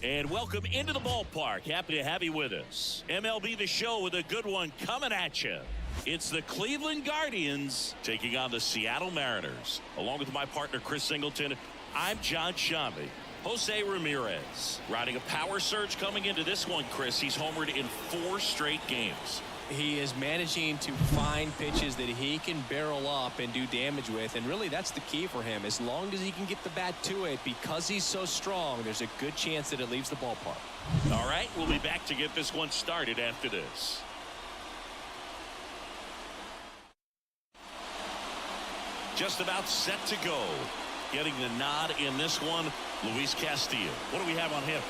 And welcome into the ballpark. Happy to have you with us. MLB The Show with a good one coming at you. It's the Cleveland Guardians taking on the Seattle Mariners. Along with my partner, Chris Singleton, I'm John Shambi. Jose Ramirez riding a power surge coming into this one, Chris. He's homered in 4 straight games. He is managing to find pitches that he can barrel up and do damage with, and really that's the key for him. As long as he can get the bat to it, because he's so strong, there's a good chance that it leaves the ballpark. All right, we'll be back to get this one started after this. Just about set to go. Getting the nod in this one, Luis Castillo. What do we have on him?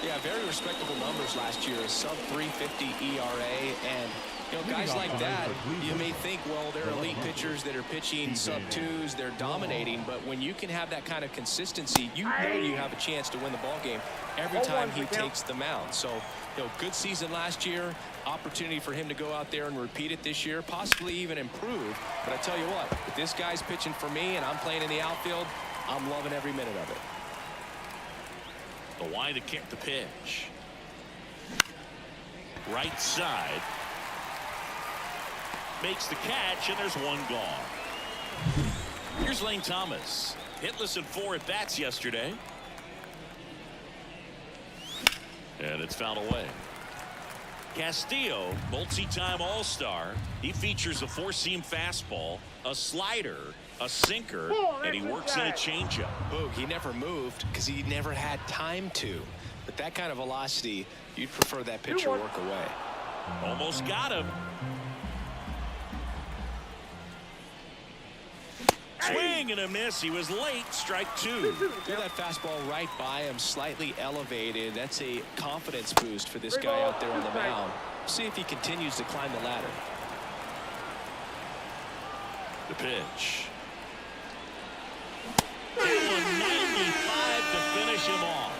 Yeah, very respectable numbers last year. A sub-350 ERA, and guys like that, you may think, well, they're elite pitchers that are pitching sub-2s, they're dominating, but when you can have that kind of consistency, you know you have a chance to win the ball game every time he takes the mound. So, good season last year, opportunity for him to go out there and repeat it this year, possibly even improve. But I tell you what, if this guy's pitching for me and I'm playing in the outfield, I'm loving every minute of it. The wide to kick the pitch. Right side. Makes the catch, and there's one gone. Here's Lane Thomas. Hitless in 4 at-bats yesterday. And it's fouled away. Castillo, multi-time All-Star. He features a 4-seam fastball, a slider, a sinker, and he works in a changeup. Boog, he never moved because he never had time to. But that kind of velocity, you'd prefer that pitcher work away. Almost got him. Swing and a miss. He was late. Strike 2. Feel that fastball right by him, slightly elevated. That's a confidence boost for this guy out there on the mound. See if he continues to climb the ladder. The pitch. 95 to finish him off.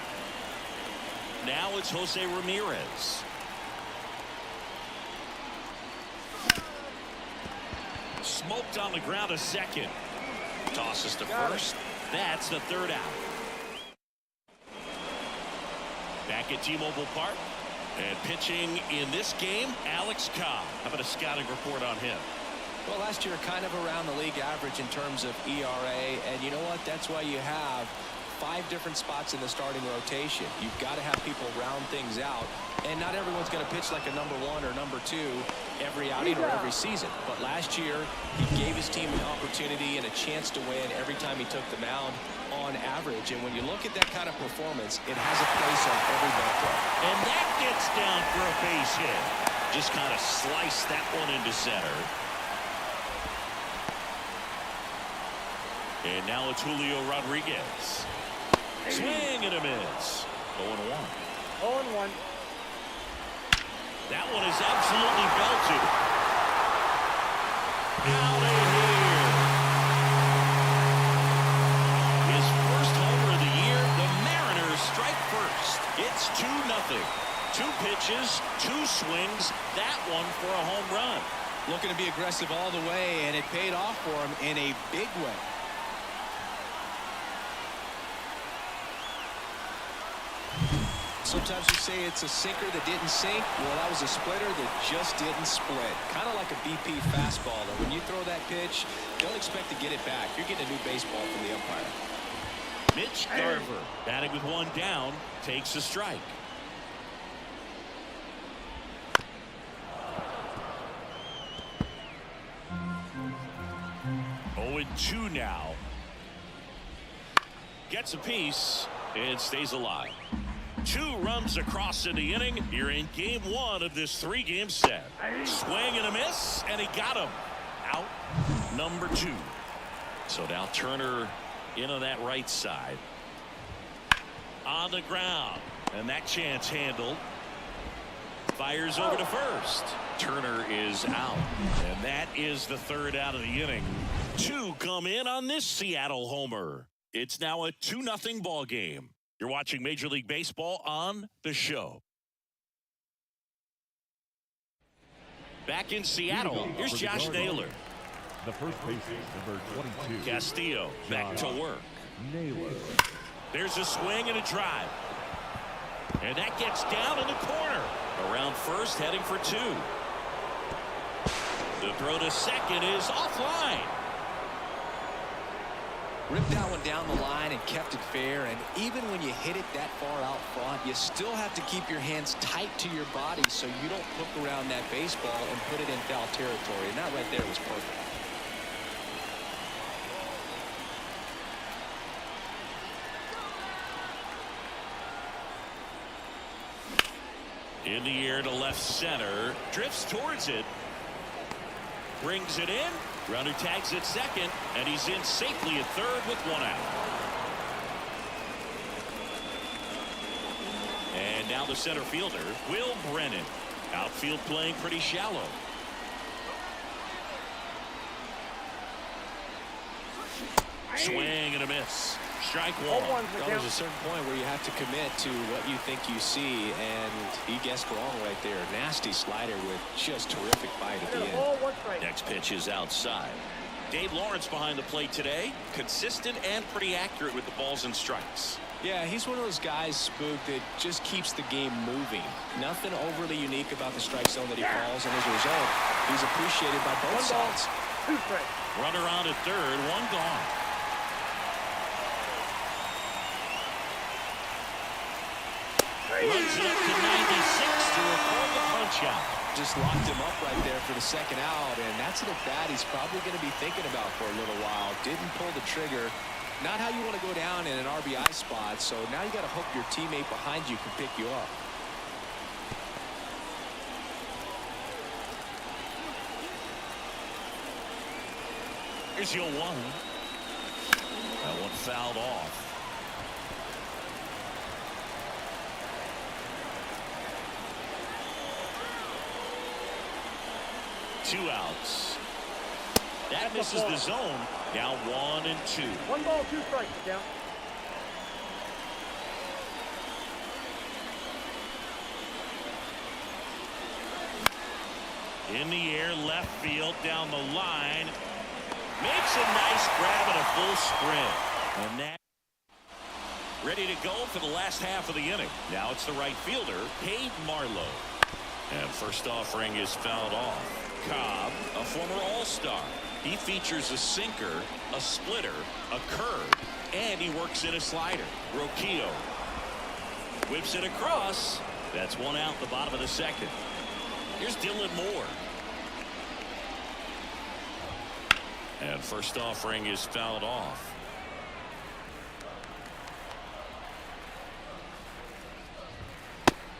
Now it's Jose Ramirez. Smoked on the ground a second. Tosses to first. That's the 3rd out. Back at T-Mobile Park. And pitching in this game, Alex Cobb. How about a scouting report on him? Well, last year kind of around the league average in terms of ERA, and you know what? That's why you have 5 different spots in the starting rotation. You've got to have people round things out, and not everyone's going to pitch like a number 1 or number 2 every outing or every season. But last year, he gave his team an opportunity and a chance to win every time he took the mound on average. And when you look at that kind of performance, it has a place on every ballpark. And that gets down for a base hit. Just kind of sliced that one into center. And now it's Julio Rodriguez. Swing and a miss. 0-1. 0-1. That one is absolutely belted. Out of here. His first homer of the year. The Mariners strike first. It's 2-0. 2 pitches, 2 swings. That one for a home run. Looking to be aggressive all the way, and it paid off for him in a big way. Sometimes you say it's a sinker that didn't sink. Well, that was a splitter that just didn't split. Kind of like a BP fastball. And when you throw that pitch, don't expect to get it back. You're getting a new baseball from the umpire. Mitch Garver, batting with 1 down, takes a strike. Oh, and 2 now. Gets a piece and stays alive. 2 runs across in the inning. You're in game 1 of this 3-game set. Swing and a miss, and he got him. Out number 2. So now Turner in on that right side. On the ground, and that chance handled. Fires over to first. Turner is out, and that is the 3rd out of the inning. 2 come in on this Seattle homer. It's now a 2-0 ball game. You're watching Major League Baseball on The Show. Back in Seattle, here's Josh Naylor. The first baseman, number 22. Castillo back to work. Naylor. There's a swing and a drive. And that gets down in the corner. Around first, heading for 2. The throw to second is offline. Ripped that one down the line and kept it fair. And even when you hit it that far out front, you still have to keep your hands tight to your body so you don't hook around that baseball and put it in foul territory. And that right there was perfect. In the air to left center. Drifts towards it. Brings it in. Runner tags at second, and he's in safely at third with 1 out. And now the center fielder, Will Brennan. Outfield playing pretty shallow. Swing and a miss. Strike 1. Well, there's a certain point where you have to commit to what you think you see, and he guessed wrong right there. Nasty slider with just terrific bite at the end. Next pitch is outside. Dave Lawrence behind the plate today. Consistent and pretty accurate with the balls and strikes. Yeah, he's one of those guys, Spook, that just keeps the game moving. Nothing overly unique about the strike zone that he calls, and as a result, he's appreciated by both sides. Runner on at third, 1 gone. Runs it up to 96 to record the punch out. Just locked him up right there for the second out, and that's an at-bat he's probably going to be thinking about for a little while. Didn't pull the trigger. Not how you want to go down in an RBI spot, so now you got to hope your teammate behind you can pick you up. Here's your 1. That one fouled off. Two outs. That misses the zone. Now 1 and 2. 1 ball, 2 strikes down. In the air, left field, down the line. Makes a nice grab and a full sprint. And that ready to go for the last half of the inning. Now it's the right fielder, Cade Marlowe. And first offering is fouled off. Cobb, a former All-Star. He features a sinker, a splitter, a curve, and he works in a slider. Roquillo whips it across. That's 1 out, the bottom of the second. Here's Dylan Moore. And first offering is fouled off.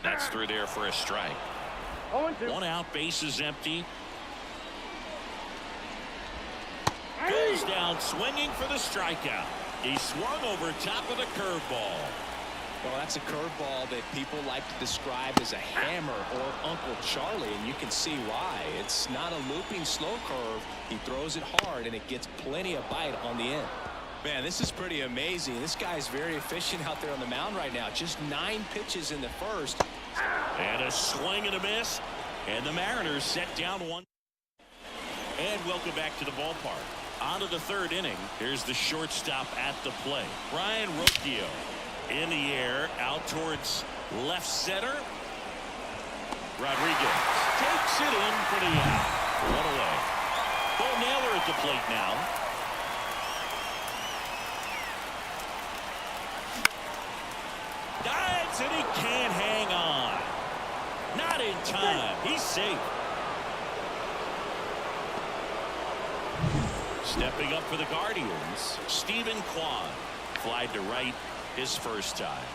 That's through there for a strike. 1 out, base is empty. Goes down swinging for the strikeout. He swung over top of the curveball. Well, that's a curveball that people like to describe as a hammer or Uncle Charlie, and you can see why. It's not a looping slow curve. He throws it hard, and it gets plenty of bite on the end. Man, this is pretty amazing. This guy's very efficient out there on the mound right now. Just 9 pitches in the first. And a swing and a miss. And the Mariners set down 1. And welcome back to the ballpark. On to the 3rd inning. Here's the shortstop at the plate. Brian Roquillo. In the air, out towards left center. Rodriguez takes it in for the out. 1 away. Bo Naylor at the plate now. Dives and he can't hang on. Not in time. He's safe. Stepping up for the Guardians, Stephen Kwan. Flied to right his first time.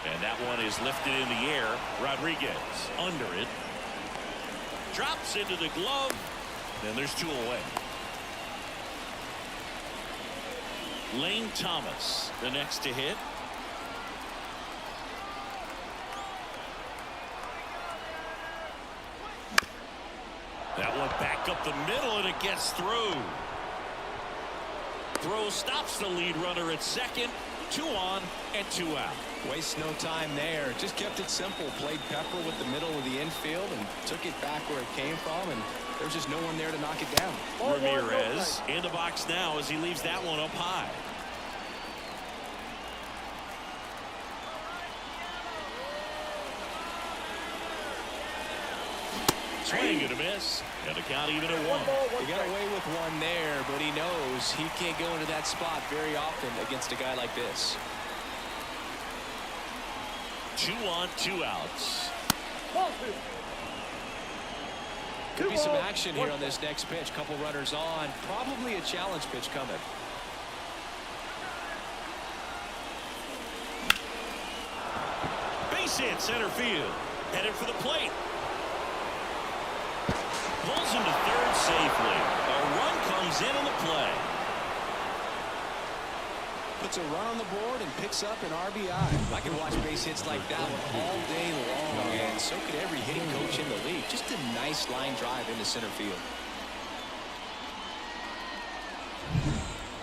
And that one is lifted in the air. Rodriguez under it. Drops into the glove. And there's 2 away. Lane Thomas, the next to hit. That one back up the middle, and it gets through. Throw stops the lead runner at second. 2 on and 2 out. Waste no time there. Just kept it simple. Played pepper with the middle of the infield and took it back where it came from, and there's just no one there to knock it down. Ramirez in the box now as he leaves that one up high. Swing and a miss. And the count even at 1. He got away with one there, but he knows he can't go into that spot very often against a guy like this. 2 on, 2 outs. Could be some action here on this next pitch. Couple runners on. Probably a challenge pitch coming. Base hit center field. Headed for the plate. Pulls him to third safely. A run comes in on the play. Puts a run on the board and picks up an RBI. I can watch base hits like that one all day long, and so could every hitting coach in the league. Just a nice line drive into center field.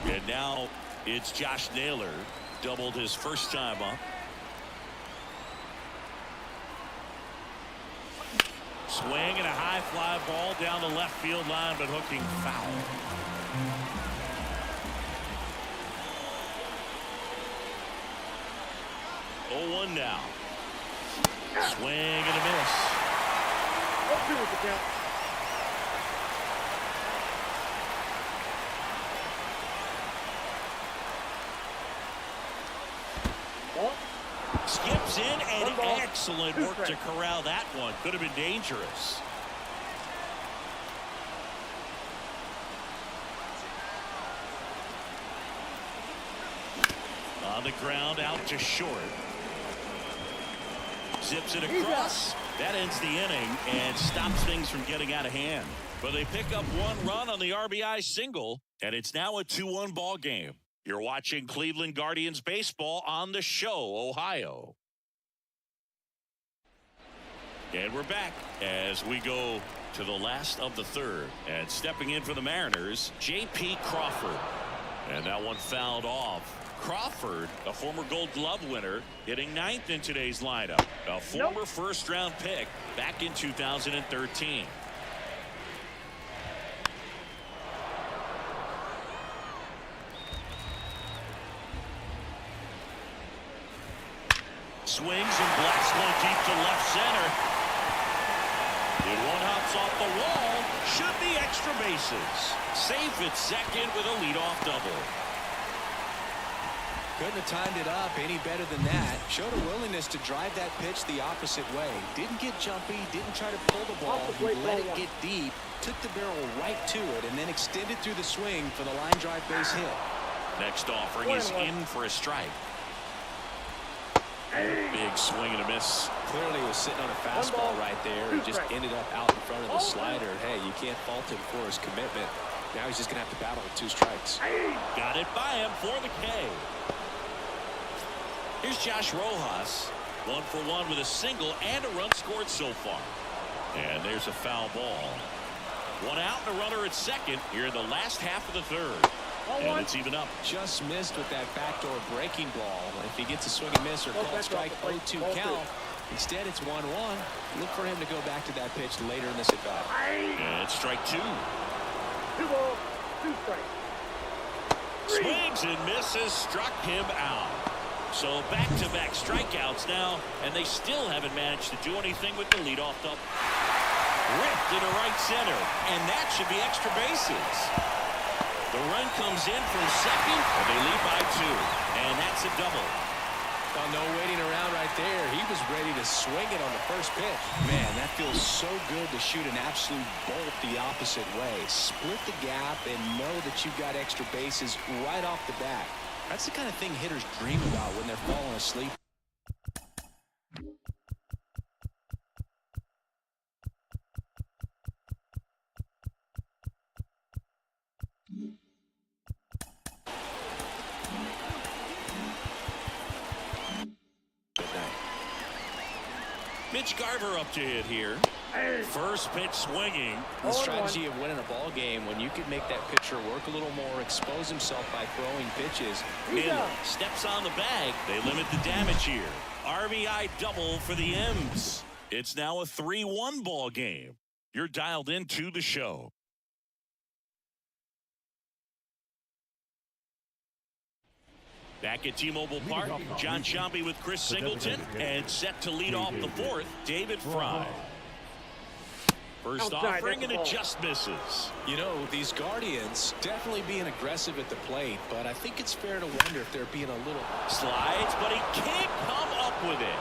And now it's Josh Naylor. Doubled his first time up. Swing and a high fly ball down the left field line, but hooking foul. Oh, 1 now. Swing and a miss. Skips in and excellent work to corral that one. Could have been dangerous. On the ground out to short. Zips it across. That ends the inning and stops things from getting out of hand. But they pick up 1 run on the RBI single, and it's now a 2-1 ball game. You're watching Cleveland Guardians baseball on the Show, Ohio. And we're back as we go to the last of the third. And stepping in for the Mariners, J.P. Crawford. And that one fouled off. Crawford, a former Gold Glove winner, hitting 9th in today's lineup. A former first-round pick back in 2013. Swings and blasts one deep to left center. And one hops off the wall. Should be extra bases. Safe at second with a leadoff double. Couldn't have timed it up any better than that. Showed a willingness to drive that pitch the opposite way. Didn't get jumpy, didn't try to pull the ball. He let it get deep, took the barrel right to it, and then extended through the swing for the line drive base hit. Next offering is in for a strike. Big swing and a miss. Clearly was sitting on a fastball right there and just ended up out in front of the slider. Hey, you can't fault him for his commitment. Now he's just going to have to battle with 2 strikes. Got it by him for the K. Here's Josh Rojas. 1 for 1 with a single and a run scored so far. And there's a foul ball. 1 out and a runner at second here in the last half of the third. And it's even up. Just missed with that backdoor breaking ball. If he gets a swing and miss or called strike 0-2 count, instead it's 1-1. Look for him to go back to that pitch later in this at bat. And it's strike 2. 2 balls, 2 strikes. Swings and misses, struck him out. So back-to-back strikeouts now, and they still haven't managed to do anything with the leadoff double. Ripped into right center, and that should be extra bases. The run comes in from second, and they lead by 2. And that's a double. Oh, no waiting around right there. He was ready to swing it on the first pitch. Man, that feels so good to shoot an absolute bolt the opposite way. Split the gap and know that you've got extra bases right off the bat. That's the kind of thing hitters dream about when they're falling asleep. Mitch Garver up to hit here. First pitch swinging. The strategy of winning a ball game when you can make that pitcher work a little more, expose himself by throwing pitches. Miller steps on the bag. They limit the damage here. RBI double for the M's. It's now a 3-1 ball game. You're dialed into the Show. Back at T-Mobile Park, John Sciambi with Chris Singleton, and set to lead off the 4th, David Fry. First Outside, offering and that's it a ball. just misses. You know, these Guardians definitely being aggressive at the plate, but I think it's fair to wonder if they're being a little... Slides, but he can't come up with it.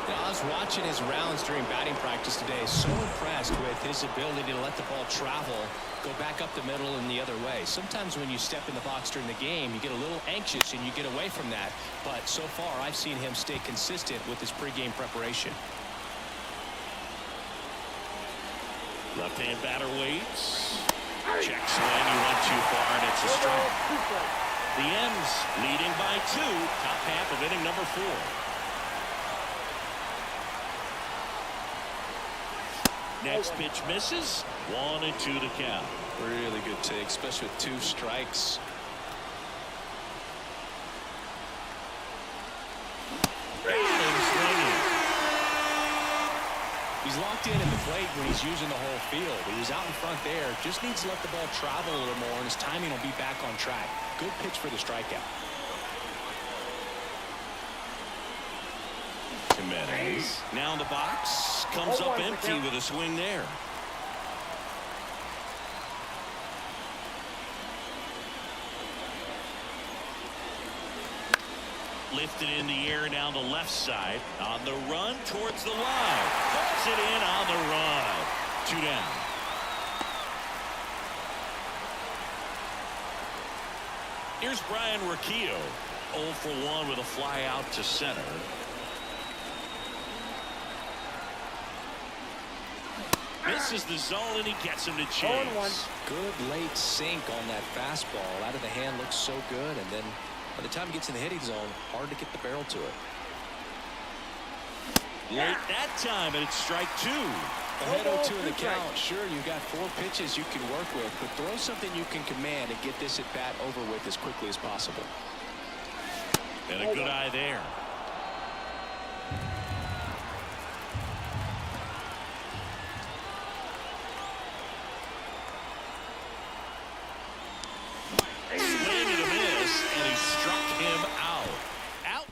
You know, I was watching his rounds during batting practice today. So impressed with his ability to let the ball travel, go back up the middle and the other way. Sometimes when you step in the box during the game, you get a little anxious and you get away from that. But so far, I've seen him stay consistent with his pregame preparation. Left-hand batter waits. Check swing. He went too far, and it's a strike. The M's leading by 2. Top half of inning number 4. Next pitch misses. 1-2 to count. Really good take, especially with 2 strikes. He's locked in at the plate when he's using the whole field. He was out in front there. Just needs to let the ball travel a little more, and his timing will be back on track. Good pitch for the strikeout. Jimenez now in the box. Comes up empty with a swing there. Lifted in the air down the left side. On the run towards the line. Pulls it in on the run. 2 down. Here's Brian Riccio. 0 for 1 with a fly out to center. Misses the zone and he gets him to chase. Good late sink on that fastball. Out of the hand looks so good, and then by the time he gets in the hitting zone, hard to get the barrel to it. Late that time, and it's strike 2. Ahead 0-2 in the count. Sure, you've got 4 pitches you can work with, but throw something you can command and get this at bat over with as quickly as possible. And a good eye there. Swing and a miss, and he struck him out. Out.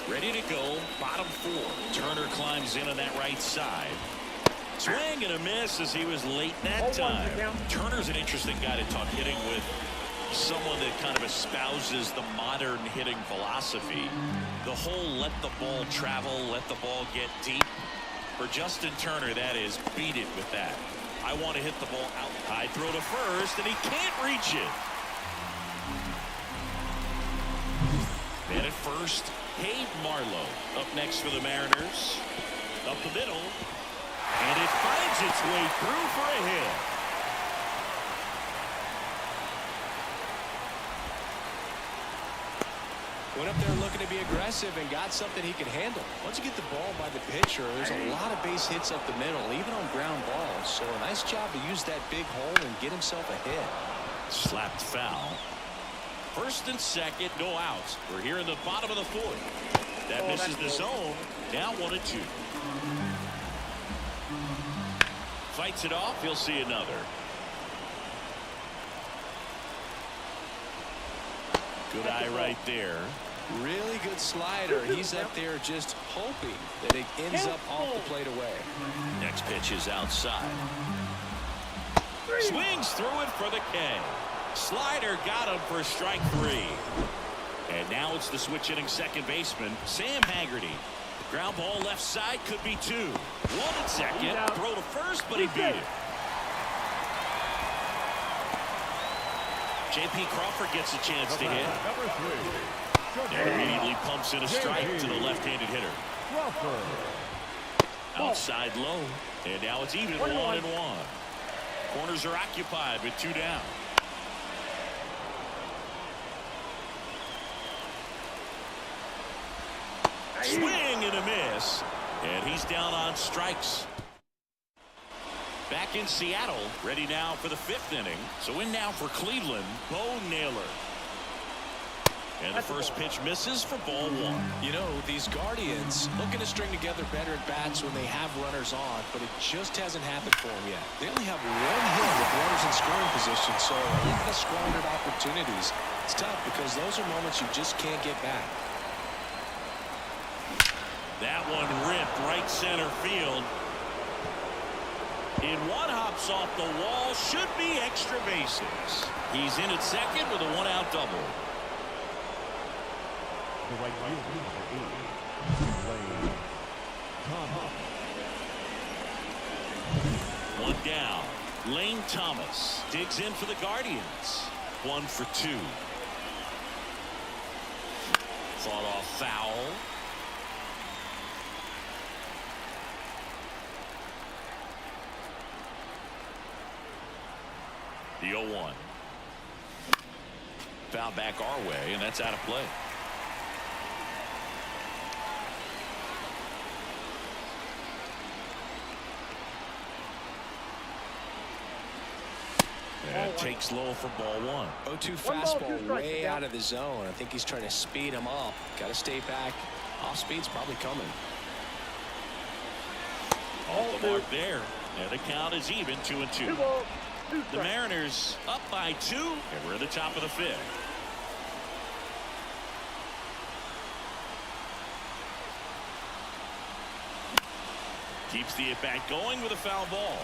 Ready to go. Bottom 4. Turner climbs in on that right side. Swing and a miss as he was late that time. Turner's an interesting guy to talk hitting with. Someone that kind of espouses the modern hitting philosophy. The whole let the ball travel, let the ball get deep. For Justin Turner, that is, beat it with that. I want to hit the ball out. High throw to first, and he can't reach it. And at first, Cade Marlowe up next for the Mariners. Up the middle, and it finds its way through for a hit. Went up there looking to be aggressive and got something he could handle. Once you get the ball by the pitcher, there's a lot of base hits up the middle, even on ground balls. So a nice job to use that big hole and get himself a hit. Slapped foul. First and second, no outs. We're here in the bottom of the 4th. That misses the zone. Now 1-2. Fights it off. He'll see another. Good eye right there. Really good slider. He's up there just hoping that it ends up off the plate away. Next pitch is outside. Swings through it for the K. Slider got him for strike 3. And now it's the switch hitting second baseman, Sam Haggerty. Ground ball left side, could be 2. 1 at second. Throw to first, but he beat it. J.P. Crawford gets a chance to hit. And immediately pumps in a strike to the left-handed hitter. Outside low. And now it's even 1-1. Corners are occupied with 2 down. Swing and a miss. And he's down on strikes. Back in Seattle, ready now for the 5th inning. So in now for Cleveland, Bo Naylor. And the first pitch misses for ball 1. You know, these Guardians looking to string together better at bats when they have runners on, but it just hasn't happened for them yet. They only have 1 hit with runners in scoring position, so a lot of squandered opportunities. It's tough because those are moments you just can't get back. That one ripped right center field. And one hops off the wall. Should be extra bases. He's in at second with a one-out double. The right fielder, number 8, One down. Lane Thomas digs in for the Guardians. 1 for 2. Fought off foul. The 0-1. Foul back our way, and that's out of play. That takes low for ball 1. 0-2 fastball way out of the zone. I think he's trying to speed him up. Got to stay back. Off speed's probably coming. Off the mark there. And the count is even, 2-2. The Mariners up by 2, and we're at the top of the 5th. Keeps the at-bat going with a foul ball.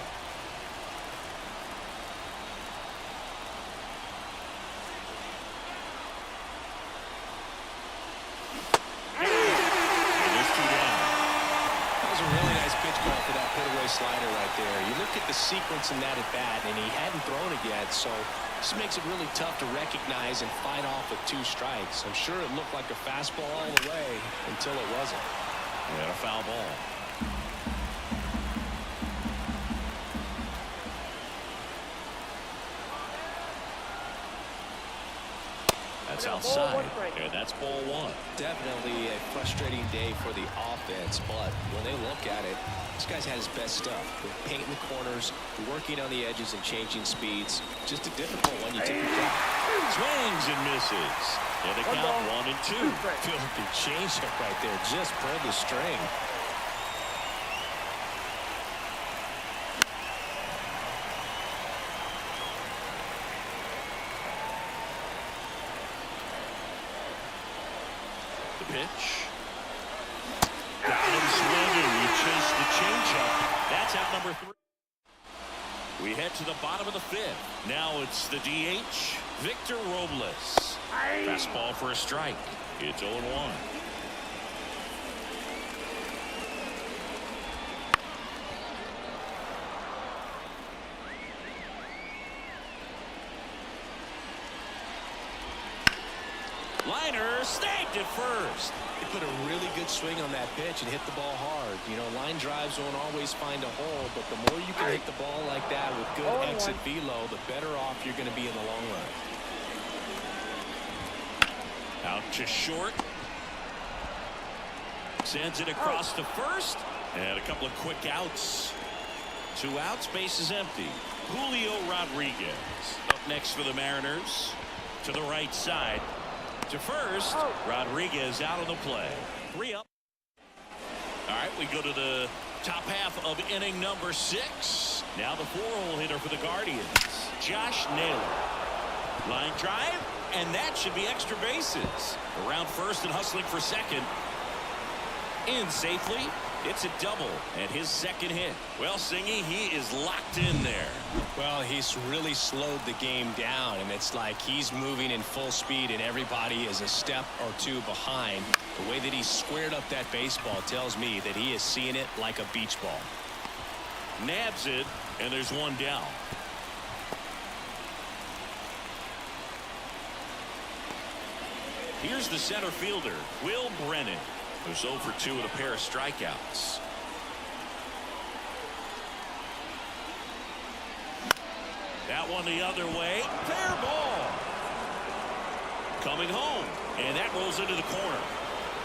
For that put-away slider right there. You look at the sequence in that at-bat, and he hadn't thrown it yet, so this makes it really tough to recognize and fight off with 2 strikes. I'm sure it looked like a fastball all the way until it wasn't. And a foul ball. That's outside, and that's ball 1. Definitely a frustrating day for the offense, but when they look at it, this guy's had his best stuff. Painting the corners, working on the edges and changing speeds. Just a difficult one. You take a shot. Swings and misses. And the count 1 and 2. Filthy changeup right there. Just pulled the string. Pitch. Got him swinging. He chased the changeup. That's out number 3. We head to the bottom of the 5th. Now it's the DH, Victor Robles. Fastball for a strike. It's 0-1. Liner snagged at first. He put a really good swing on that pitch and hit the ball hard. You know, line drives won't always find a hole, but the more you can hit the ball like that with good exit velo, the better off you're going to be in the long run. Out to short. Sends it across to first. And a couple of quick outs. 2 outs, base is empty. Julio Rodriguez up next for the Mariners. To the right side. To first, Rodriguez out of the play. 3 up. All right, we go to the top half of inning number 6. Now the 4-hole hitter for the Guardians, Josh Naylor. Line drive, and that should be extra bases. Around first and hustling for second. In safely. It's a double and his second hit. Well, Singy, he is locked in there. Well, he's really slowed the game down, and it's like he's moving in full speed and everybody is a step or 2 behind. The way that he squared up that baseball tells me that he is seeing it like a beach ball. Nabs it, and there's 1 down. Here's the center fielder, Will Brennan, who's 0 for 2 with a pair of strikeouts. That one the other way. Fair ball. Coming home. And that rolls into the corner.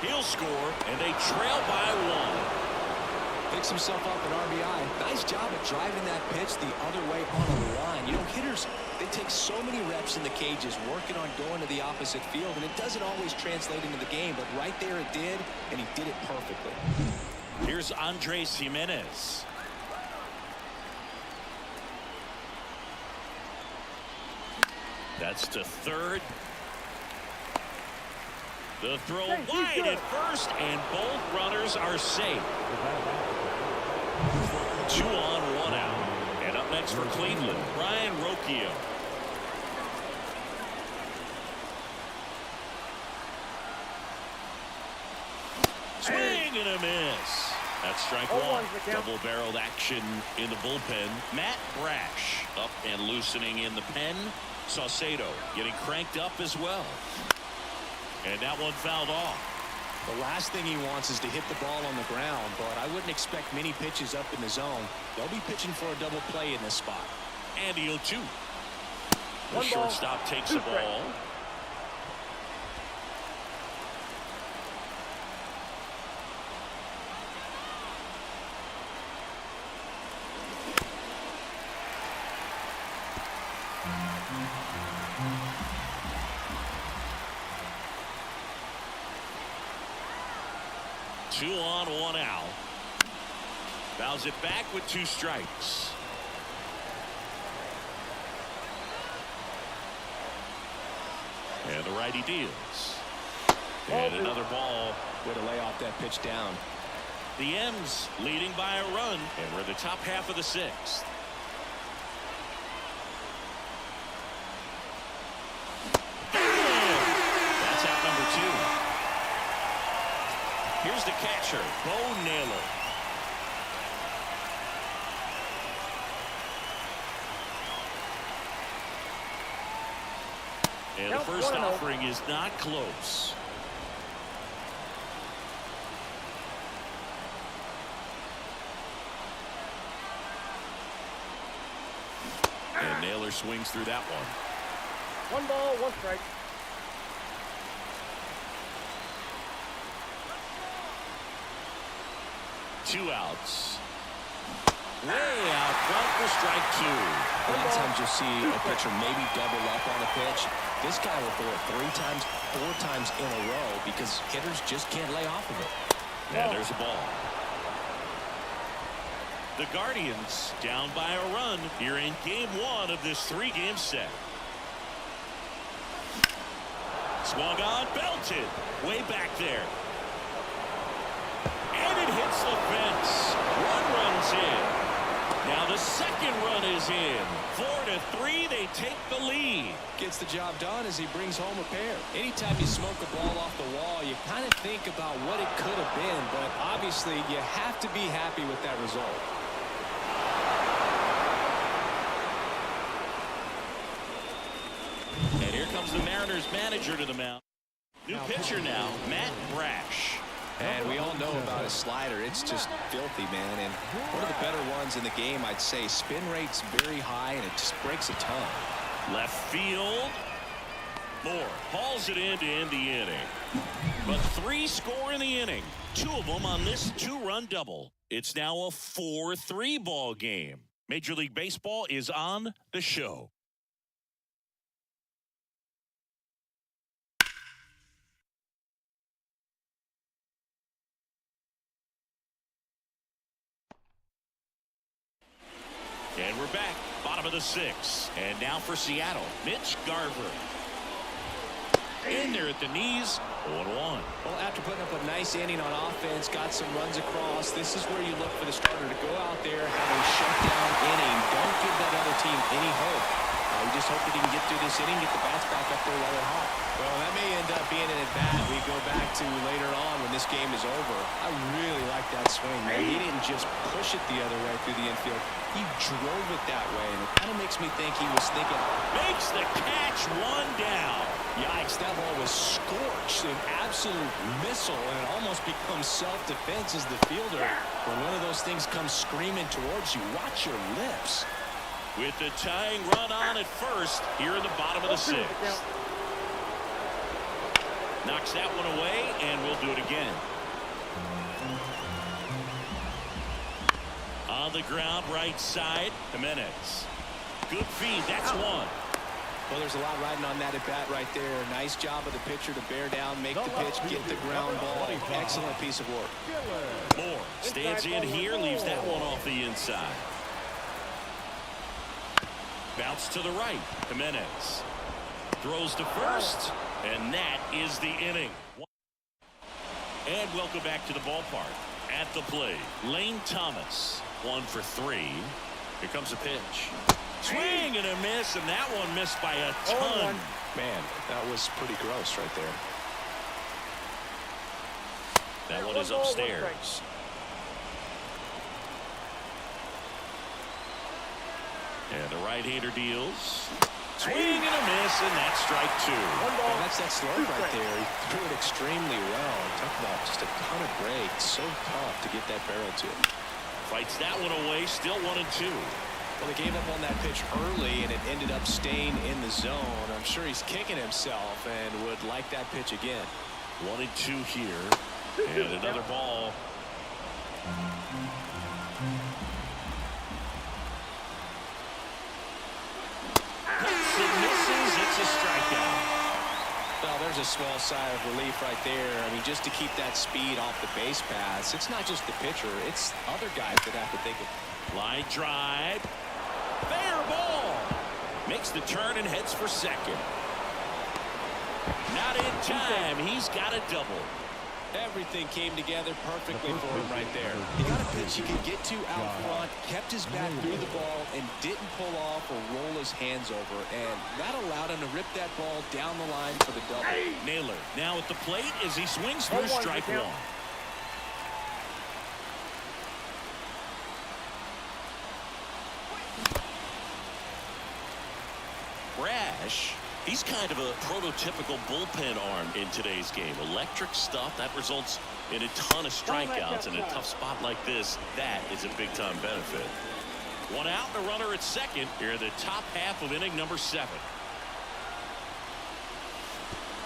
He'll score, and they trail by 1. Picks himself up an RBI. Nice job at driving that pitch the other way on the line. You know, hitters, they take so many reps in the cages working on going to the opposite field, and it doesn't always translate into the game, but right there it did, and he did it perfectly. Here's Andres Jimenez. That's to third. The throw wide at first, and both runners are safe. 2 on, 1 out. And up next for Cleveland, Brian Rocchio. Swing and a miss. That's strike one. Double-barreled action in the bullpen. Matt Brash up and loosening in the pen. Saucedo getting cranked up as well. And that one fouled off. The last thing he wants is to hit the ball on the ground, but I wouldn't expect many pitches up in the zone. They'll be pitching for a double play in this spot. And the 0-2. The shortstop takes the ball. Two on, 1 out. Fouls it back with 2 strikes. And the righty deals. And another ball. Way to lay off that pitch down. The M's leading by a run, and we're in the top half of the 6th. That's out number 2. Here's the catcher, Bo Naylor. And the first offering is not close. And Naylor swings through that one. 1 ball, 1 strike. Two outs. Way out front for strike 2. A lot of times you'll see a pitcher maybe double up on a pitch. This guy will throw it 3 times, 4 times in a row because hitters just can't lay off of it. And there's a ball. The Guardians down by a run here in game 1 of this 3-game set. Swung on, belted. Way back there. And it hits the fence. 1 run's in. Now the second run is in. 4-3, they take the lead. Gets the job done as he brings home a pair. Anytime you smoke a ball off the wall, you kind of think about what it could have been, but obviously you have to be happy with that result. And here comes the Mariners manager to the mound. New pitcher now, Matt Brash. And we all know about his slider. It's just filthy, man. And one of the better ones in the game, I'd say. Spin rate's very high, and it just breaks a ton. Left field. Moore hauls it in to end the inning. But 3 score in the inning. 2 of them on this 2-run double. It's now a 4-3 ball game. Major League Baseball is on the show. And we're back, bottom of the 6th. And now for Seattle, Mitch Garver. In there at the knees, 0-1. Well, after putting up a nice inning on offense, got some runs across, this is where you look for the starter to go out there, have a shutdown inning. Don't give that other team any hope. We just hope that he can get through this inning, get the bats back up there while they're hot. Well, that may end up being an at-bat we go back to later on when this game is over. I really like that swing, man. He didn't just push it the other way through the infield. He drove it that way, and it kind of makes me think he was thinking. Makes the catch, 1 down. Yikes, that ball was scorched, an absolute missile, and it almost becomes self-defense as the fielder. When one of those things comes screaming towards you, watch your lips. With the tying run on at first, here in the bottom of the 6th. Knocks that one away, and we'll do it again. On the ground, right side, Jimenez. Good feed, that's 1. Well, there's a lot riding on that at-bat right there. Nice job of the pitcher to bear down, make the pitch, get the ground ball. Excellent piece of work. Moore stands in here, leaves that one off the inside. Bounce to the right, Jimenez. Throws to first, and that is the inning. And welcome back to the ballpark. At the plate, Lane Thomas, 1 for 3. Here comes a pitch. Swing and a miss, and that one missed by a ton. Man, that was pretty gross right there. That one is upstairs. And the right-hander deals. Swing and a miss, and that's strike 2. Well, that's that slope right there. He threw it extremely well. Talk about just a ton of break. So tough to get that barrel to. Fights that one away, still 1-2. Well, they gave up on that pitch early, and it ended up staying in the zone. I'm sure he's kicking himself and would like that pitch again. 1-2 here. And another ball. It misses. It's a strikeout. Well, there's a small sigh of relief right there. I mean, just to keep that speed off the base paths. It's not just the pitcher. It's other guys that have to think of. Line drive. Fair ball. Makes the turn and heads for second. Not in time. He's got a double. Everything came together perfectly for him right there. He got a pitch he could get to out front, kept his back through the ball, and didn't pull off or roll his hands over. And that allowed him to rip that ball down the line for the double. Naylor now at the plate as he swings through strike 1. Brash, he's kind of a prototypical bullpen arm in today's game. Electric stuff that results in a ton of strikeouts. In a tough spot like this, that is a big-time benefit. 1 out and a runner at second here in the top half of inning number 7.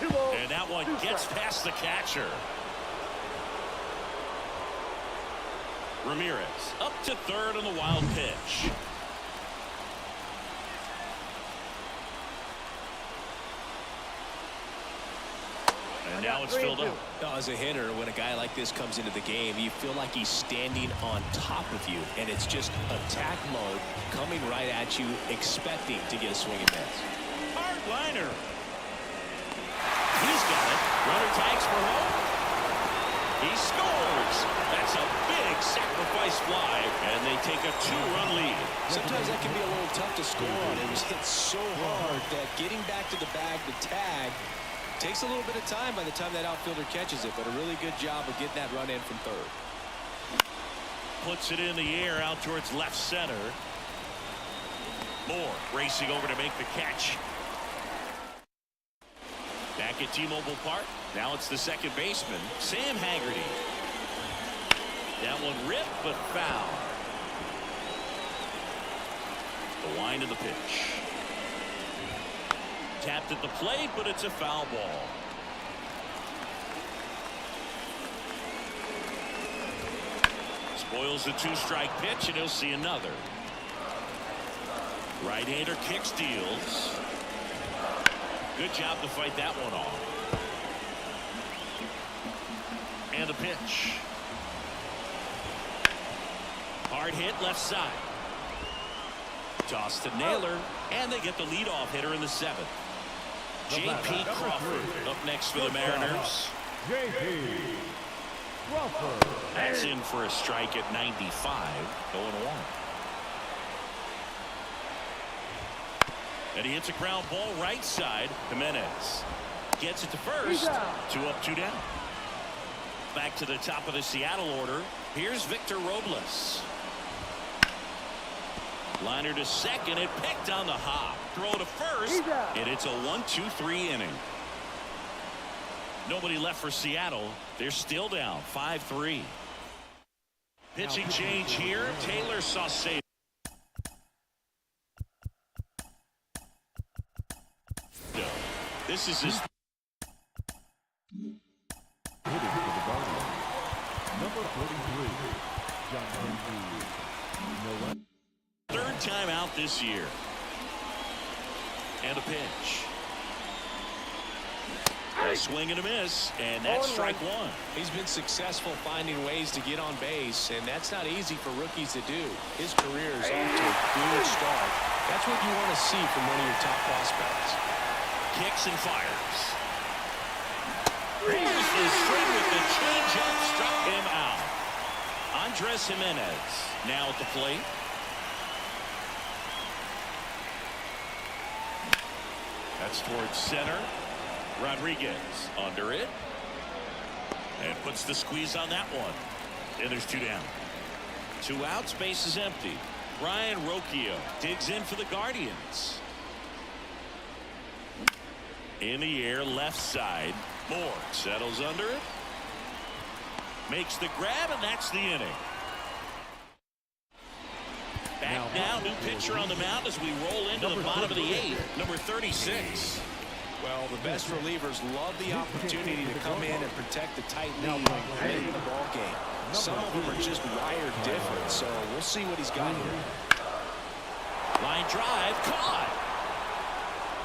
And that one gets past the catcher. Ramirez up to third on the wild pitch. And now it's filled up. Now, as a hitter, when a guy like this comes into the game, you feel like he's standing on top of you, and it's just attack mode coming right at you, expecting to get a swing and miss. Hard liner. He's got it. Runner tags for home. He scores. That's a big sacrifice fly, and they take a 2-run lead. Sometimes that can be a little tough to score on. It was hit so hard that getting back to the bag to tag takes a little bit of time by the time that outfielder catches it, but a really good job of getting that run in from third. Puts it in the air out towards left center. Moore racing over to make the catch. Back at T-Mobile Park. Now it's the second baseman, Sam Haggerty. That one ripped but foul. The wind of the pitch. Tapped at the plate, but it's a foul ball. Spoils the 2-strike pitch, and he'll see another. Right-hander kicks, deals. Good job to fight that one off. And a pitch. Hard hit left side. Toss to Naylor, and they get the leadoff hitter in the 7th. J.P. Crawford up next for the Mariners. J.P. Crawford. That's in for a strike at 95. 0-1. And he hits a ground ball right side. Jimenez gets it to first. 2 up, 2 down. Back to the top of the Seattle order. Here's Victor Robles. Liner to second. It picked on the hop. Throw to first. And it's a 1-2-3 inning. Nobody left for Seattle. They're still down 5-3. Pitching change here. Taylor Saucedo. This is his Hitting for the Guardians. Number 43, John Henry. third time out this year. And a pitch. A swing and a miss, and that's strike 1. He's been successful finding ways to get on base, and that's not easy for rookies to do. His career is off to a good start. That's what you want to see from one of your top prospects. Kicks and fires. Here's the string with the changeup, struck him out. Andres Jimenez now at the plate. That's towards center. Rodriguez under it. And puts the squeeze on that one. And there's 2 down. 2 outs, base is empty. Ryan Rocchio digs in for the Guardians. In the air, left side. Moore settles under it. Makes the grab, and that's the inning. Back now, new pitcher on the mound as we roll into the bottom of the 8th. Number 36. Well, the best relievers love the opportunity to come in and protect the tight lead late in the ball game. Some of them are just wired different, so we'll see what he's got here. Line drive, caught.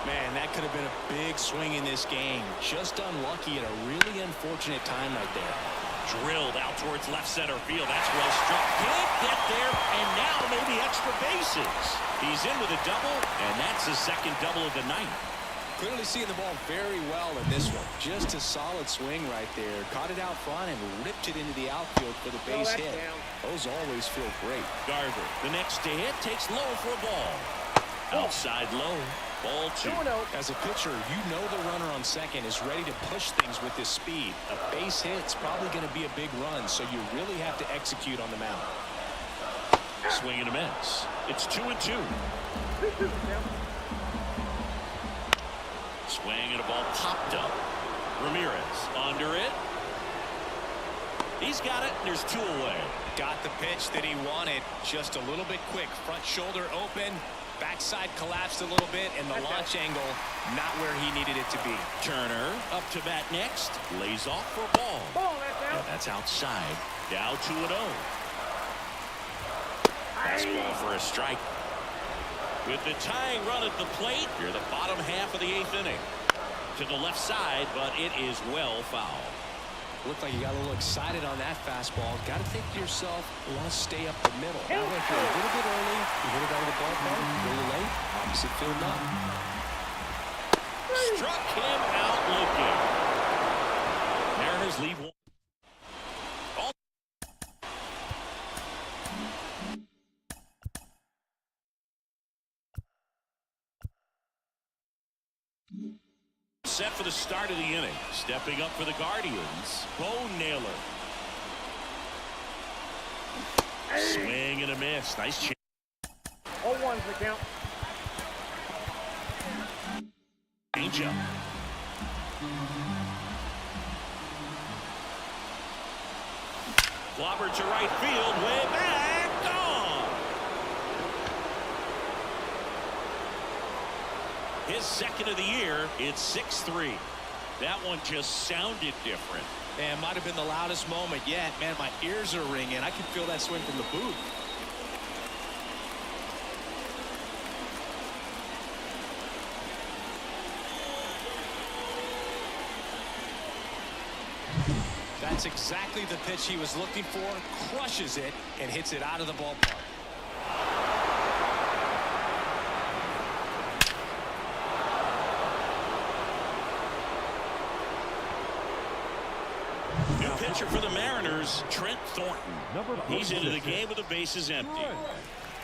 Man, that could have been a big swing in this game. Just unlucky at a really unfortunate time right there. Drilled out towards left center field. That's well struck. Can't get there, and now maybe extra bases. He's in with a double, and that's his second double of the night. Clearly seeing the ball very well in this one. Just a solid swing right there. Caught it out front and ripped it into the outfield for the base hit. Those always feel great. Garver, the next to hit, takes low for a ball. Outside low. Ball 2. As a pitcher, you know the runner on second is ready to push things with his speed. A base hit's probably going to be a big run, so you really have to execute on the mound. Swing and a miss. It's 2-2. Swing and a ball popped up. Ramirez under it. He's got it, and there's 2 away. Got the pitch that he wanted. Just a little bit quick. Front shoulder open. Backside collapsed a little bit, and the launch angle not where he needed it to be. Turner up to bat next. Lays off for a ball. And that's outside. Now 2-0. Fastball for a strike. With the tying run at the plate, you're the bottom half of the 8th inning. To the left side, but it is well foul. Looked like you got a little excited on that fastball. Got to think to yourself, let's stay up the middle. Now if you're a little bit early, you hit it out of the ballpark, a little late, opposite field up. Struck him out looking. Mariners lead 1. Set for the start of the inning. Stepping up for the Guardians, Naylor. Swing and a miss. Nice chance. 0-1's the count. Change up. Clobber to right field. Way back. Gone. His second of the year. It's 6-3. That one just sounded different. Man, might have been the loudest moment yet. Man, my ears are ringing. I can feel that swing from the booth. That's exactly the pitch he was looking for. Crushes it and hits it out of the ballpark. New pitcher for the Mariners, Trent Thornton. He's into the game with the bases empty.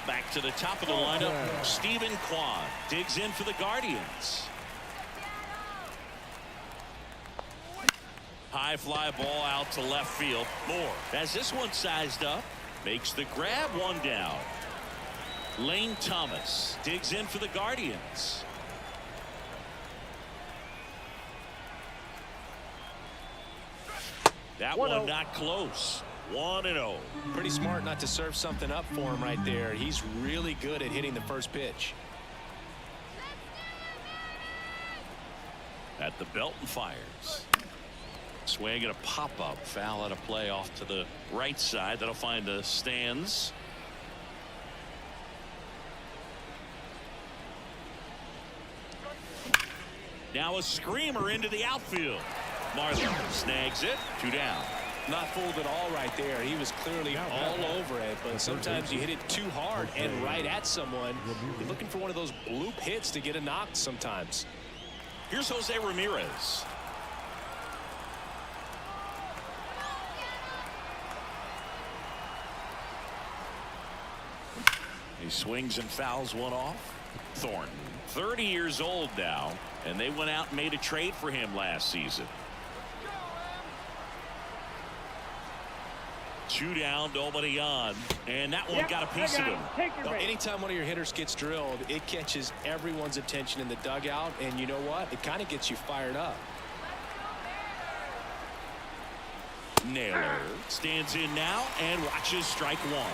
Back to the top of the lineup, Stephen Kwan digs in for the Guardians. High fly ball out to left field. Moore has this one sized up. Makes the grab, 1 down. Lane Thomas digs in for the Guardians. That one not close. 1-0. Pretty smart not to serve something up for him right there. He's really good at hitting the first pitch. At the belt and fires. Swing and a pop-up. Foul out of play off to the right side. That'll find the stands. Now a screamer into the outfield. Marlin snags it. 2 down. Not fooled at all right there. He was clearly all over it, but sometimes you hit it too hard and right at someone. You're looking for one of those bloop hits to get a knock sometimes. Here's Jose Ramirez. He swings and fouls one off. Thornton, 30 years old now, and they went out and made a trade for him last season. 2 down, nobody on, and that one got a piece of him. Anytime one of your hitters gets drilled, it catches everyone's attention in the dugout, and you know what? It kind of gets you fired up. Naylor stands in now and watches strike one.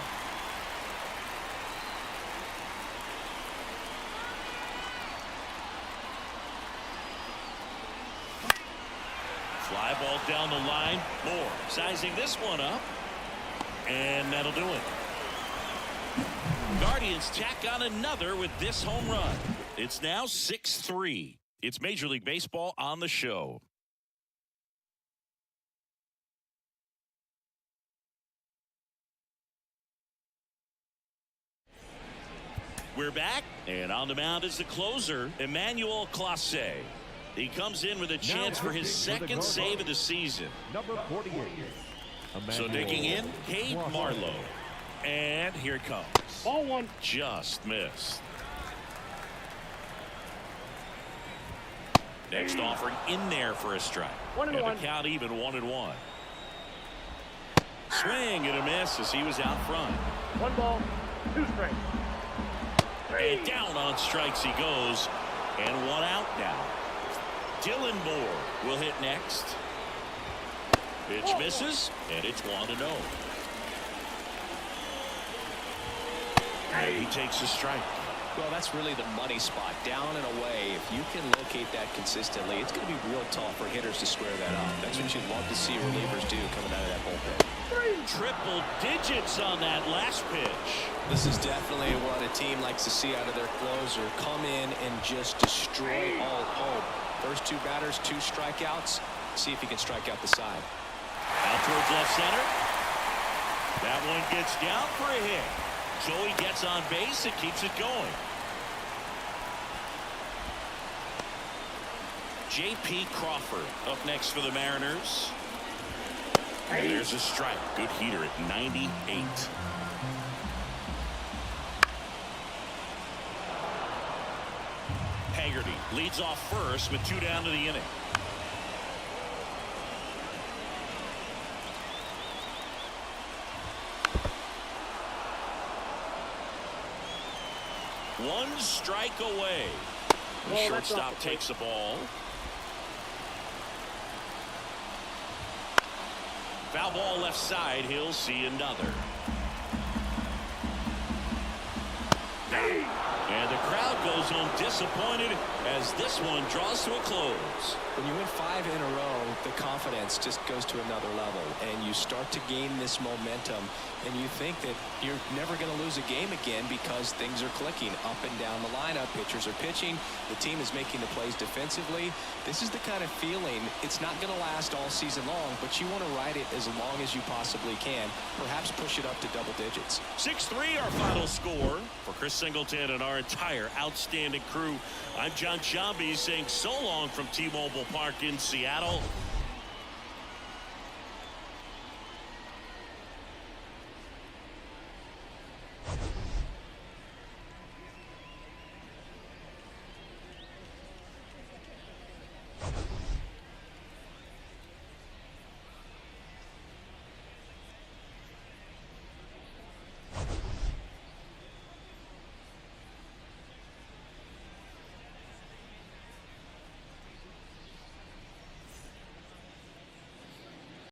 Fly ball down the line. Moore sizing this one up. And that'll do it. Guardians tack on another with this home run. It's now 6-3. It's Major League Baseball on the show. We're back, and on the mound is the closer, Emmanuel Clase. He comes in with a chance for his second save of the season. Number 48. So digging in, Cade Marlowe. And here it comes. Ball one. Just missed. Next offering in there for a strike. 1-1. And the count even 1-1. Swing and a miss as he was out front. 1 ball, 2 strikes. And down on strikes he goes. And 1 out now. Dylan Moore will hit next. Pitch misses, and it's 1-0. And he takes a strike. Well, that's really the money spot, down and away. If you can locate that consistently, it's going to be real tough for hitters to square that up. That's what you'd love to see relievers do coming out of that bullpen. Triple digits on that last pitch. This is definitely what a team likes to see out of their closer. Come in and just destroy all hope. First 2 batters, 2 strikeouts. See if he can strike out the side. Out towards left center. That one gets down for a hit. So he gets on base and keeps it going. J.P. Crawford up next for the Mariners. And there's a strike. Good heater at 98. Haggerty leads off first with 2 down to the inning. One strike away. The shortstop takes the ball. Foul ball left side. He'll see another. And the crowd goes home disappointed as this one draws to a close. When you win 5 in a row, the confidence just goes to another level, and you start to gain this momentum, and you think that you're never going to lose a game again because things are clicking up and down the lineup. Pitchers are pitching. The team is making the plays defensively. This is the kind of feeling. It's not going to last all season long, but you want to ride it as long as you possibly can. Perhaps push it up to double digits. 6-3 our final score. For Chris Singleton and our entire outstanding crew, I'm John Shambi saying so long from T-Mobile Park in Seattle.